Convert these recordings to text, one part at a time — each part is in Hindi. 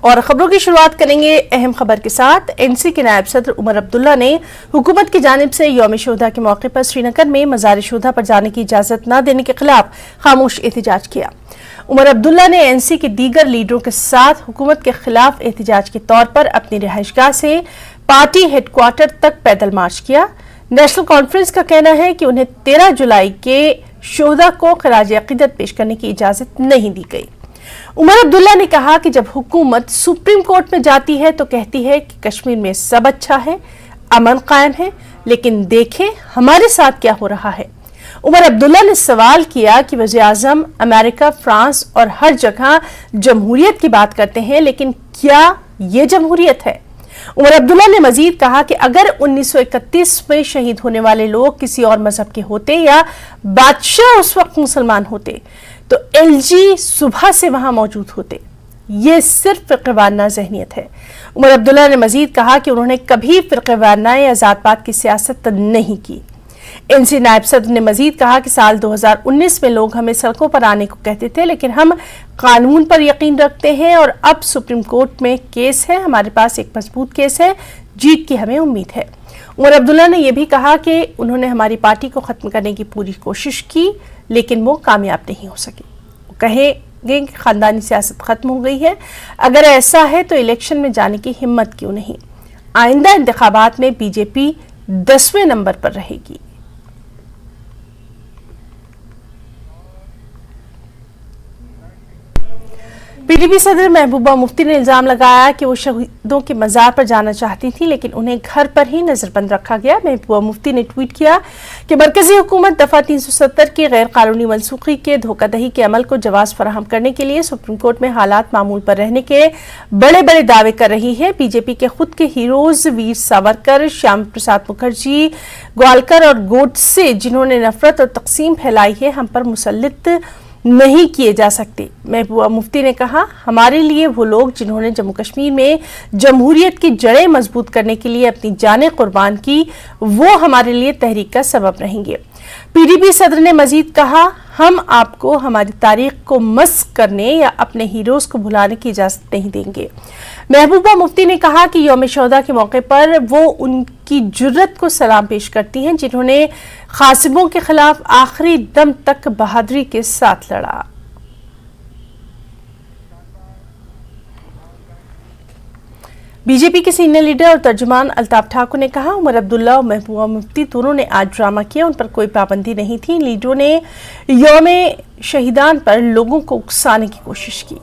और खबरों की शुरुआत करेंगे अहम खबर के साथ। एनसी के नायब सदर उमर अब्दुल्ला ने हुकूमत की जानिब से यौम शोहदा के मौके पर श्रीनगर में मज़ार शोहदा पर जाने की इजाज़त न देने के खिलाफ खामोश एहतजाज किया। उमर अब्दुल्ला ने एनसी के दीगर लीडरों के साथ हुकूमत के खिलाफ एहतजाज के तौर पर अपनी रिहाइशगाह से पार्टी हेडक्वार्टर तक पैदल मार्च किया। नेशनल कॉन्फ्रेंस का कहना है कि उन्हें 13 जुलाई के शोहदा को खराज अकीदत पेश करने की इजाज़त नहीं दी गई। उमर अब्दुल्ला ने कहा कि जब हुकूमत सुप्रीम कोर्ट में जाती है तो कहती है कि कश्मीर में सब अच्छा है, अमन कायम है, लेकिन देखें हमारे साथ क्या हो रहा है। उमर अब्दुल्ला ने सवाल किया कि वज़ीर आज़म अमेरिका, फ्रांस और हर जगह जमहूरियत की बात करते हैं, लेकिन क्या ये जमहूरियत है। उमर अब्दुल्ला ने मजीद कहा कि अगर 1931 में शहीद होने वाले लोग किसी और मजहब के होते या बादशाह उस वक्त मुसलमान होते तो एलजी सुबह से वहां मौजूद होते। ये सिर्फ फिरक़ेवाराना ज़हनियत है। उमर अब्दुल्ला ने मजीद कहा कि उन्होंने कभी फिरक़ेवाराना या ज़ात-पात की सियासत नहीं की। एनसी नायब सदर ने मजीद कहा कि साल 2019 में लोग हमें सड़कों पर आने को कहते थे, लेकिन हम कानून पर यकीन रखते हैं और अब सुप्रीम कोर्ट में केस है, हमारे पास एक मजबूत केस है, जीत की हमें उम्मीद है। उमर अब्दुल्ला ने यह भी कहा कि उन्होंने हमारी पार्टी को खत्म करने की पूरी कोशिश की, लेकिन वो कामयाब नहीं हो सकी। वो कहेंगे कि खानदानी सियासत खत्म हो गई है। अगर ऐसा है तो इलेक्शन में जाने की हिम्मत क्यों नहीं। आइंदा इंतखाबात में बीजेपी 10वें नंबर पर रहेगी। पीडीपी सदर महबूबा मुफ्ती ने इल्जाम लगाया कि वो शहीदों के मजार पर जाना चाहती थी, लेकिन उन्हें घर पर ही नजरबंद रखा गया। महबूबा मुफ्ती ने ट्वीट किया कि मरकजी हुकूमत दफा 370 की गैर कानूनी मनसूखी के धोखाधही के अमल को जवाब फराहम करने के लिए सुप्रीम कोर्ट में हालात मामूल पर रहने के बड़े बड़े दावे कर रही है। बीजेपी के खुद के हीरोज वीर सावरकर, श्याम प्रसाद मुखर्जी, ग्वालकर और गोडसे, जिन्होंने नफरत और तकसीम फैलाई है, हम पर मुसल्लित नहीं किए जा सकते। महबूबा मुफ्ती ने कहा, हमारे लिए वो लोग जिन्होंने जम्मू कश्मीर में जमहूरियत की जड़ें मजबूत करने के लिए अपनी जानें कुर्बान की, वो हमारे लिए तहरीक का सबब रहेंगे। पीडीपी सदर ने मजीद कहा, हम आपको हमारी तारीख को मस्क करने या अपने हीरोज को भुलाने की इजाजत नहीं देंगे। महबूबा मुफ्ती ने कहा कि यौम शोहदा के मौके पर वो उनकी जुर्रत को सलाम पेश करती हैं जिन्होंने खासिबों के खिलाफ आखिरी दम तक बहादुरी के साथ लड़ा। बीजेपी के सीनियर लीडर और तर्जुमान अल्ताफ ठाकुर ने कहा, उमर अब्दुल्ला और महबूबा मुफ्ती दोनों ने आज ड्रामा किया, उन पर कोई पाबंदी नहीं थी। लीडरों ने यौम शहीदान पर लोगों को उकसाने की कोशिश की।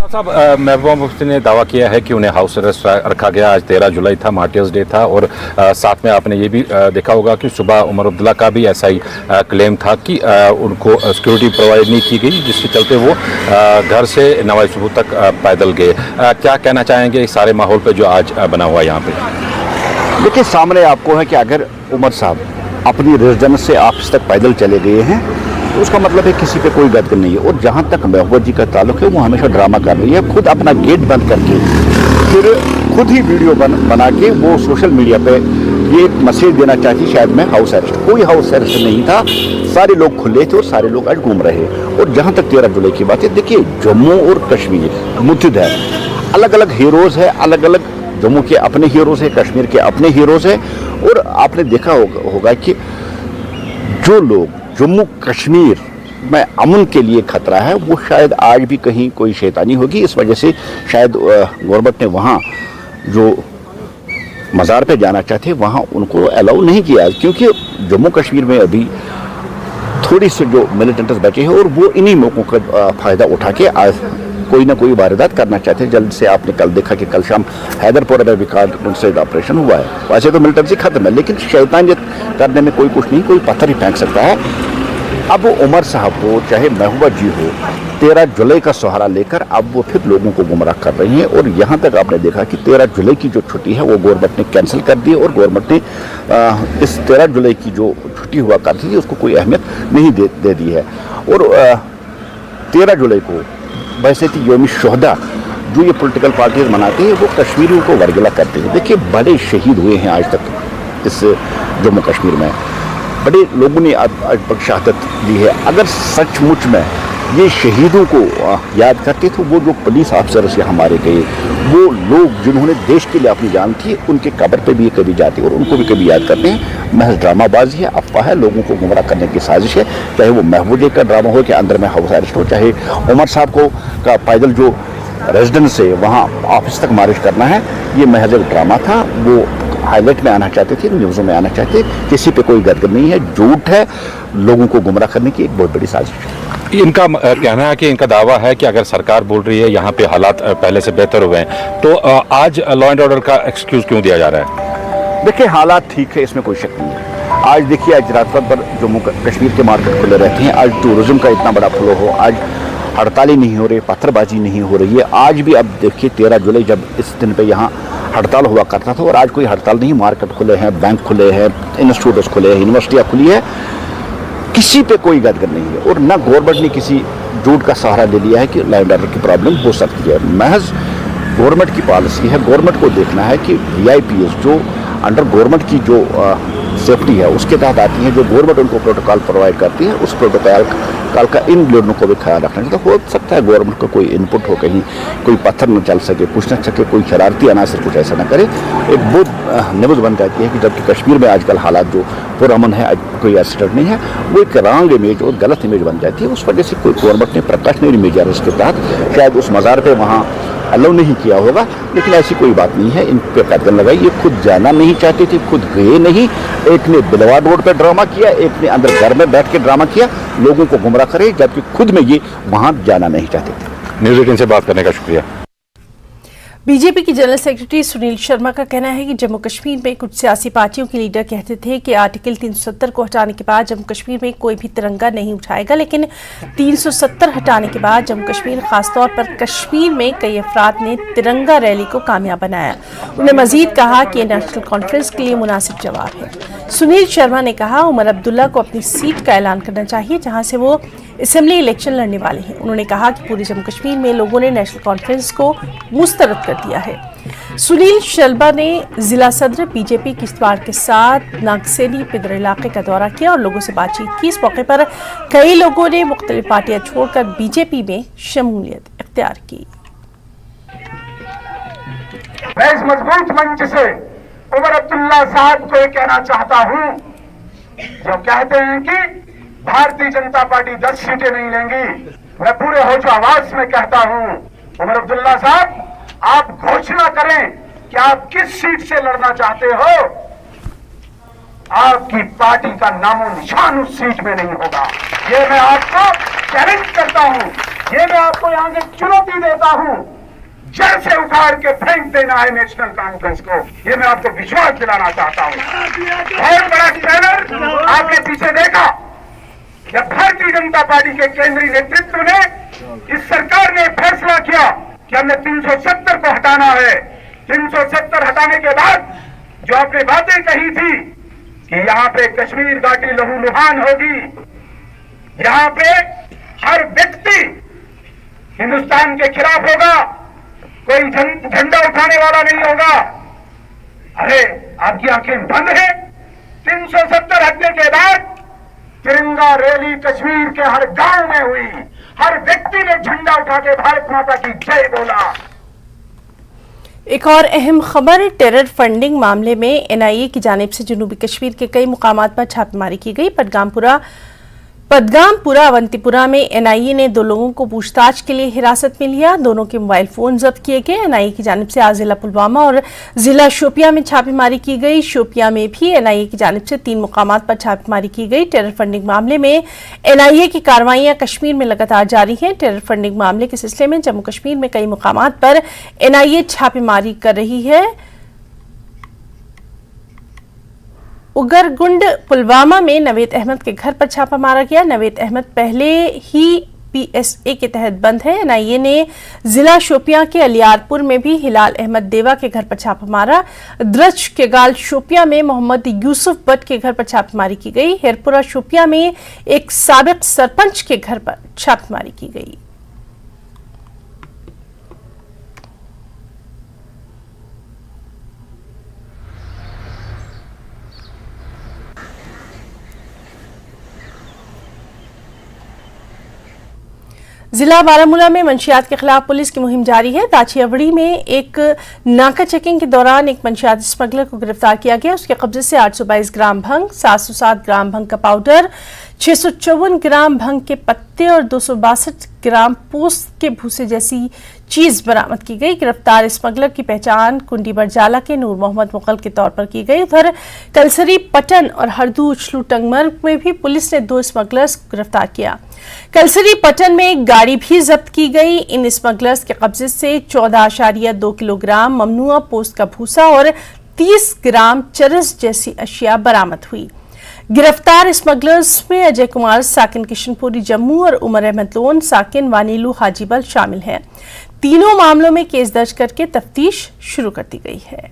साहब, महबूबा मुफ्ती ने दावा किया है कि उन्हें हाउस अरेस्ट रखा गया। आज 13 जुलाई था, मार्टियर्स डे था, और साथ में आपने ये भी देखा होगा कि सुबह उमर अब्दुल्ला का भी ऐसा ही क्लेम था कि उनको सिक्योरिटी प्रोवाइड नहीं की गई, जिसके चलते वो घर से नवाज सुबह तक पैदल गए। क्या कहना चाहेंगे इस सारे माहौल पर जो आज बना हुआ है यहाँ पे? देखिए, सामने आपको है कि अगर उमर साहब अपनी रेजिडेंस से ऑफिस तक पैदल चले गए हैं तो उसका मतलब है किसी पे कोई गदर नहीं है। और जहाँ तक महबूबा जी का ताल्लुक है, वो हमेशा ड्रामा कर रही है। खुद अपना गेट बंद करके फिर खुद ही वीडियो बना के वो सोशल मीडिया पे ये मैसेज देना चाहती, शायद मैं हाउस अरेस्ट। कोई हाउस अरेस्ट नहीं था, सारे लोग खुले थे और सारे लोग आज घूम रहे। और जहाँ तक 13 जुलाई की बात है, देखिए जम्मू और कश्मीर मुतहिद है, अलग अलग हीरोज़ है, अलग अलग जम्मू के अपने हीरोज़ है, कश्मीर के अपने हीरोज़ है। और आपने देखा होगा कि जो लोग जम्मू कश्मीर में अमन के लिए खतरा है, वो शायद आज भी कहीं कोई शैतानी होगी। इस वजह से शायद गवर्नमेंट ने वहाँ जो मज़ार पे जाना चाहते वहाँ उनको अलाउ नहीं किया, क्योंकि जम्मू कश्मीर में अभी थोड़ी सी जो मिलिटेंट्स बचे हैं और वो इन्हीं मौक़ों का फ़ायदा उठा के आज कोई ना कोई वारदात करना चाहते हैं। जल्द से आपने कल देखा कि कल शाम हैदरपुर में भी कार्ड ऑपरेशन हुआ है। वैसे तो मिलिटेंसी खत्म है, लेकिन शैतानियत करने में कोई कुछ नहीं, कोई पत्थर ही फेंक सकता है। अब उमर साहब हो चाहे महबूबा जी हो, 13 जुलाई का सहारा लेकर अब वो फिर लोगों को गुमराह कर रही हैं। और यहाँ तक आपने देखा कि 13 जुलाई की जो छुट्टी है वो गवर्नमेंट ने कैंसिल कर दी, और गवर्नमेंट ने इस 13 जुलाई की जो छुट्टी हुआ करती थी उसको कोई अहमियत नहीं दे दी है। और 13 जुलाई को वैसे कि यौम शोहदा जो ये पॉलिटिकल पार्टीज मनाती है वो कश्मीरियों को वरगला करते हैं। देखिए, बड़े शहीद हुए हैं आज तक इस जम्मू कश्मीर में, बड़े लोगों ने आज तक शहादत दी है। अगर सचमुच में ये शहीदों को याद करते थे। वो जो पुलिस ऑफिसर्स यहाँ मारे गए, वो लोग जिन्होंने देश के लिए अपनी जान थी, उनके कब्र पे भी कभी जाते और उनको भी कभी याद करते हैं। महज ड्रामाबाजी है, अफवाह है, लोगों को गुमराह करने की साजिश है। चाहे वो महबूजे का ड्रामा हो कि अंदर में हाउस अरेस्ट हो, चाहे उमर साहब को का पैदल जो रेजिडेंस है वहाँ ऑफिस तक मारिश करना है, ये महज एक ड्रामा था। वो हाईलाइट में आना चाहते थे, न्यूज़ों में आना चाहते, किसी पे कोई गदगद नहीं है, झूठ है, लोगों को गुमराह करने की एक बहुत बड़ी साजिश है। इनका कहना है कि इनका दावा है कि अगर सरकार बोल रही है यहाँ पे हालात पहले से बेहतर हुए हैं, तो आज लॉ एंड ऑर्डर का एक्सक्यूज क्यों दिया जा रहा है? देखिए, हालात ठीक है, इसमें कोई शक नहीं है। आज देखिए, आज रात रात भर जम्मू कश्मीर के मार्केट खुले रहते हैं। आज टूरिज्म का इतना बड़ा फ्लो हो, आज हड़तालें नहीं हो रही, पत्थरबाजी नहीं हो रही है। आज भी अब देखिए 13 जुलाई जब इस दिन पे यहाँ हड़ताल हुआ करता था, और आज कोई हड़ताल नहीं, मार्केट खुले हैं, बैंक खुले हैं, इंस्टीट्यूट्स खुले हैं, यूनिवर्सिटियाँ खुली है, किसी पे कोई गदगद नहीं है। और न गवर्नमेंट ने किसी झूठ का सहारा ले लिया है कि लॉ एंड ऑर्डर की प्रॉब्लम हो सकती है। महज गवर्नमेंट की पॉलिसी है, गवर्नमेंट को देखना है कि VIPs जो अंडर गवर्नमेंट की जो सेफ्टी है उसके तहत आती हैं, जो गवर्नमेंट उनको प्रोटोकॉल प्रोवाइड करती है, उस प्रोटोकॉल का इन लोगों को भी ख्याल रखना चाहिए। तो हो सकता है गवर्नमेंट को कोई इनपुट हो, कहीं कोई पत्थर न चल सके, पूछ न सके, कोई शरारती अनासर कुछ ऐसा न करे, एक बहुत न्यूज़ बन जाती है कि जबकि कश्मीर में आजकल हालात जो पुरअमन है, कोई एक्सीडेंट नहीं है, वो एक रॉन्ग इमेज और गलत इमेज बन जाती है। उस वजह से कोई गवर्नमेंट ने प्रिकॉशनरी मेजर्स के तहत शायद उस मज़ार पर वहाँ अलाउ नहीं किया होगा, लेकिन ऐसी कोई बात नहीं है। इन पे कदम लगाई, ये खुद जाना नहीं चाहते थे, खुद गए नहीं। एक ने बिलवाड़ रोड पे ड्रामा किया, एक ने अंदर घर में बैठ के ड्रामा किया, लोगों को गुमराह करे, जबकि खुद में ये वहां जाना नहीं चाहते थे। न्यूज़ 18 से बात करने का शुक्रिया। बीजेपी की जनरल सेक्रेटरी सुनील शर्मा का कहना है कि जम्मू कश्मीर में कुछ सियासी पार्टियों के लीडर कहते थे कि आर्टिकल 370 को हटाने के बाद जम्मू कश्मीर में कोई भी तिरंगा नहीं उठाएगा, लेकिन 370 हटाने के बाद जम्मू कश्मीर, खासतौर पर कश्मीर में कई अफराद ने तिरंगा रैली को कामयाब बनाया। उन्होंने मजीद कहा कि नेशनल कॉन्फ्रेंस के लिए मुनासिब जवाब है। सुनील शर्मा ने कहा उमर अब्दुल्ला को अपनी सीट का ऐलान करना चाहिए जहां से वो असेंबली इलेक्शन लड़ने वाले हैं। उन्होंने कहा कि पूरे जम्मू कश्मीर में लोगों ने नेशनल कॉन्फ्रेंस को मुस्तरद कर दिया है। सुनील शर्मा ने जिला सदर बीजेपी किश्तवाड़ के साथ नागसेनी पिदर इलाके का दौरा किया और लोगों से बातचीत की। इस मौके पर कई लोगों ने मुख्तलिफ पार्टियां छोड़कर बीजेपी में शमूलियत इख्तियार की। मैं इस मजबूत मंच से उमर अब्दुल्ला साहब को कहना चाहता हूं, जो कहते हैं कि भारतीय जनता पार्टी 10 सीटें नहीं लेंगी, मैं पूरे होशो आवाज में कहता हूं, उमर अब्दुल्ला साहब, आप घोषणा करें कि आप किस सीट से लड़ना चाहते हो। आपकी पार्टी का नामो निशान उस सीट में नहीं होगा। ये मैं आपको चैलेंज करता हूं, ये मैं आपको यहां से चुनौती देता हूं। जड़ से उखाड़ के फेंक देना है नेशनल कॉन्फ्रेंस को, ये मैं आपको विश्वास दिलाना चाहता हूं। बहुत बड़ा चैनल आपने पीछे देखा, जब भारतीय जनता पार्टी के केंद्रीय नेतृत्व ने, इस सरकार ने फैसला किया कि हमने 370 को हटाना है। 370 हटाने के बाद जो आपने बातें कही थी कि यहाँ पे कश्मीर घाटी लहूलुहान होगी, यहाँ पे हर व्यक्ति हिंदुस्तान के खिलाफ होगा, कोई झंडा उठाने वाला नहीं होगा। अरे आपकी आंखें बंद है। 370 हटने के बाद तिरंगा रैली कश्मीर के हर गांव में हुई, हर व्यक्ति ने झंडा उठा के भारत माता की जय बोला। एक और अहम खबर, टेरर फंडिंग मामले में NIA की जानिब से जनूबी कश्मीर के कई मुकामात पर छापेमारी की गई। पदगामपुरा अवंतीपुरा में NIA ने 2 लोगों को पूछताछ के लिए हिरासत में लिया। दोनों के मोबाइल फोन जब्त किए गए। NIA की जानिब से आज जिला पुलवामा और जिला शोपियां में छापेमारी की गई। शोपियां में भी NIA की जानिब से 3 मुकामात पर छापेमारी की गई। टेरर फंडिंग मामले में NIA की कार्रवाइयां कश्मीर में लगातार जारी हैं। टेरर फंडिंग मामले के सिलसिले में जम्मू कश्मीर में कई मुकामात पर NIA छापेमारी कर रही है। उगरगुंड पुलवामा में नवेद अहमद के घर पर छापा मारा गया। नवेद अहमद पहले ही PSA के तहत बंद है। NIA ने जिला शोपियां के अलियारपुर में भी हिलाल अहमद देवा के घर पर छापा मारा। द्रच के गाल शोपियां में मोहम्मद यूसुफ भट्ट के घर पर छापेमारी की गई। हेरपुरा शोपियां में एक साबिक सरपंच के घर पर छापेमारी की गई। जिला बारामूला में मंशियात के खिलाफ पुलिस की मुहिम जारी है। दाची अवड़ी में एक नाका चेकिंग के दौरान एक मंशियात स्मगलर को गिरफ्तार किया गया। उसके कब्जे से 822 ग्राम भंग, 707 ग्राम भंग का पाउडर, 654 ग्राम भंग के पत्ते और 262 ग्राम पोस्त के भूसे जैसी चीज बरामद की गई। गिरफ्तार स्मगलर की पहचान कुंडी बरजाला के नूर मोहम्मद मुगल के तौर पर की गई। उधर कलसरी पटन और हरदू उछलू टंगमर्ग में भी पुलिस ने 2 स्मगलर्स को गिरफ्तार किया। कलसरी पटन में एक गाड़ी भी जब्त की गई। इन स्मगलर्स के कब्जे से 14.2 किलोग्राम ममनुआ पोस्त का भूसा और 30 ग्राम चरस जैसी अशिया बरामद हुई। गिरफ्तार स्मगलर्स में अजय कुमार साकिन किशनपुरी जम्मू और उमर अहमद लोन साकिन वानीलू हाजीबल शामिल हैं। तीनों मामलों में केस दर्ज करके तफ्तीश शुरू कर दी गई है।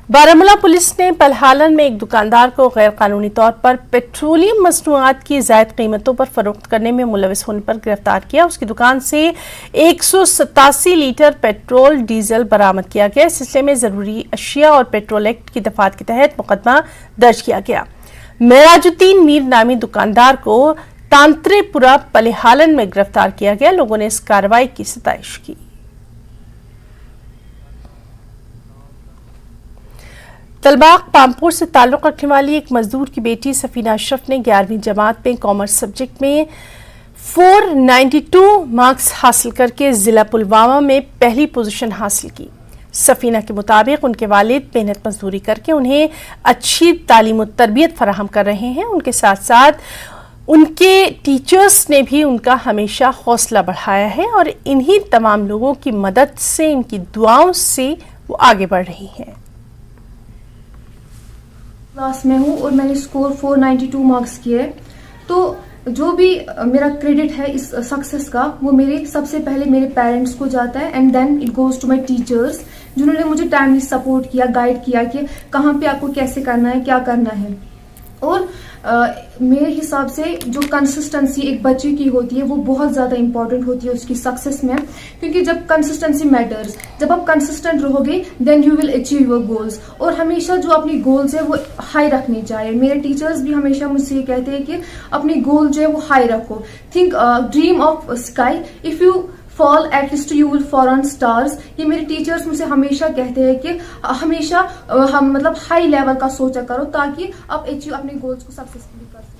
बारामूला पुलिस ने पलहालन में एक दुकानदार को गैर कानूनी तौर पर पेट्रोलियम मसनूआत की जायद कीमतों पर फरोख्त करने में मुलविस होने पर गिरफ्तार किया। उसकी दुकान से 187 लीटर पेट्रोल डीजल बरामद किया गया। इस सिलसिले में जरूरी अशिया और पेट्रोल एक्ट की दफात के तहत मुकदमा दर्ज किया गया। मेराजुद्दीन मीर नामी दुकानदार को तांत्रेपुरा पलहालन में गिरफ्तार किया गया। लोगों ने इस कार्रवाई की सताइश की। तलबाग पामपुर से ताल्लुक रखने वाली एक मजदूर की बेटी सफीना अशरफ ने 11वीं जमात में कॉमर्स सब्जेक्ट में 492 मार्क्स हासिल करके जिला पुलवामा में पहली पोजीशन हासिल की। सफीना के मुताबिक उनके वालिद मेहनत मजदूरी करके उन्हें अच्छी तालीम और तरबियत फराहम कर रहे हैं। उनके साथ साथ उनके टीचर्स ने भी उनका हमेशा हौसला बढ़ाया है और इन्हीं तमाम लोगों की मदद से, इनकी दुआओं से वो आगे बढ़ रही हैं। क्लास में हूँ और मैंने स्कोर 492 मार्क्स किए। तो जो भी मेरा क्रेडिट है इस सक्सेस का वो मेरे सबसे पहले मेरे पेरेंट्स को जाता है and then it goes to my teachers, जिन्होंने मुझे टाइमली सपोर्ट किया, गाइड किया कि कहाँ पे आपको कैसे करना है, क्या करना है। और मेरे हिसाब से जो कंसिस्टेंसी एक बच्चे की होती है वो बहुत ज़्यादा इंपॉर्टेंट होती है उसकी सक्सेस में, क्योंकि जब कंसिस्टेंसी मैटर्स, जब आप कंसिस्टेंट रहोगे then you will achieve your goals. और हमेशा जो अपनी गोल्स है वो हाई रखनी चाहिए। मेरे टीचर्स भी हमेशा मुझसे ये कहते हैं कि अपनी गोल जो है वो हाई रखो। Think dream of sky, if you fall at least you will fall on stars. ये मेरे टीचर्स मुझे हमेशा कहते हैं कि हमेशा हम मतलब हाई लेवल का सोचा करो ताकि आप अचीव अपने गोल्स को सक्सेसफुली कर सकें।